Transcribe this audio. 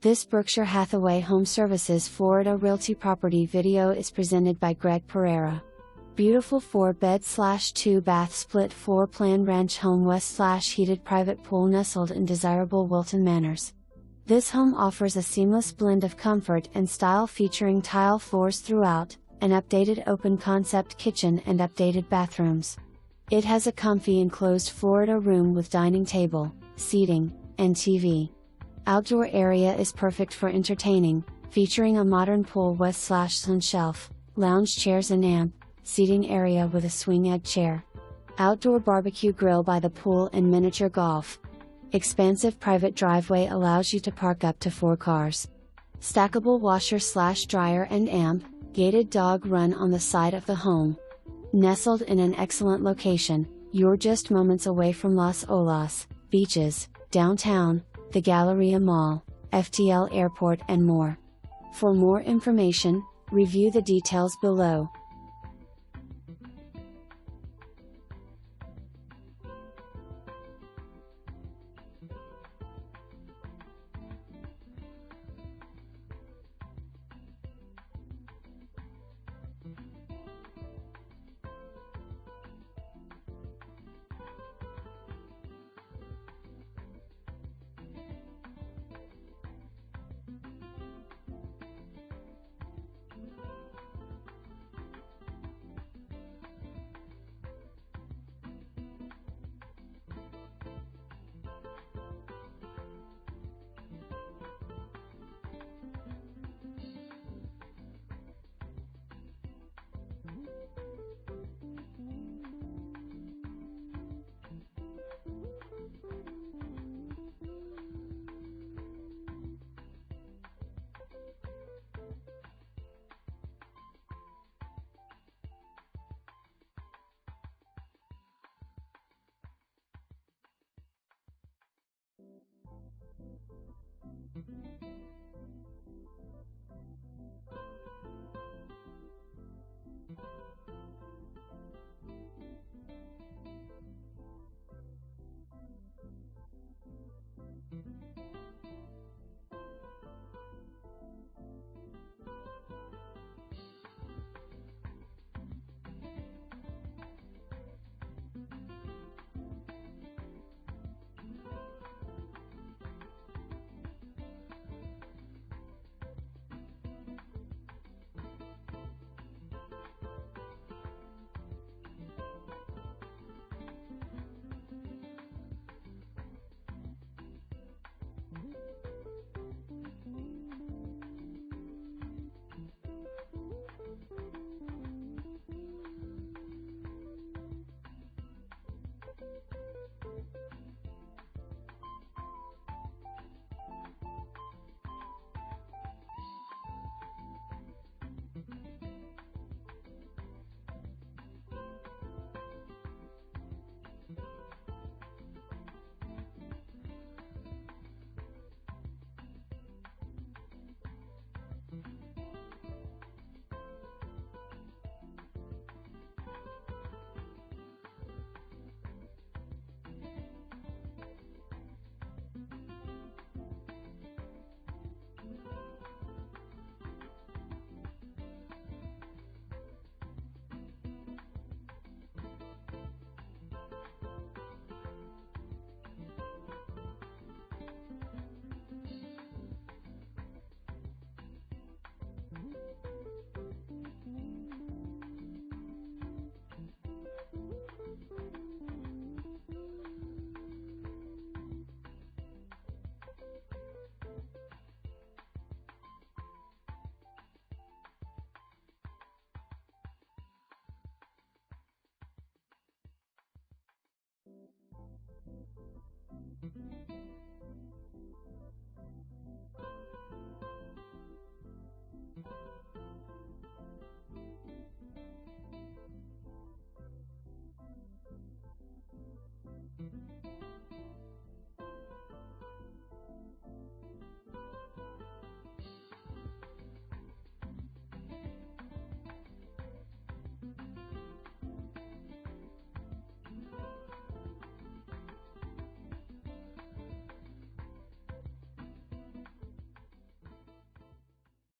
This Berkshire Hathaway HomeServices Florida Realty property video is presented by Greg Pereira. Beautiful 4-bed/2-bath split floor plan ranch home west/heated private pool nestled in desirable Wilton Manors. This home offers a seamless blend of comfort and style featuring tile floors throughout, an updated open concept kitchen and updated bathrooms. It has a comfy enclosed Florida room with dining table, seating, and TV. Outdoor area is perfect for entertaining, featuring a modern pool west/sun shelf, lounge chairs and amp seating area with a swing egg chair. Outdoor barbecue grill by the pool and miniature golf. Expansive private driveway allows you to park up to 4 cars. Stackable washer/dryer and amp, gated dog run on the side of the home. Nestled in an excellent location, you're just moments away from Las Olas, beaches, downtown, the Galleria Mall, FTL Airport and more. For more information, review the details below.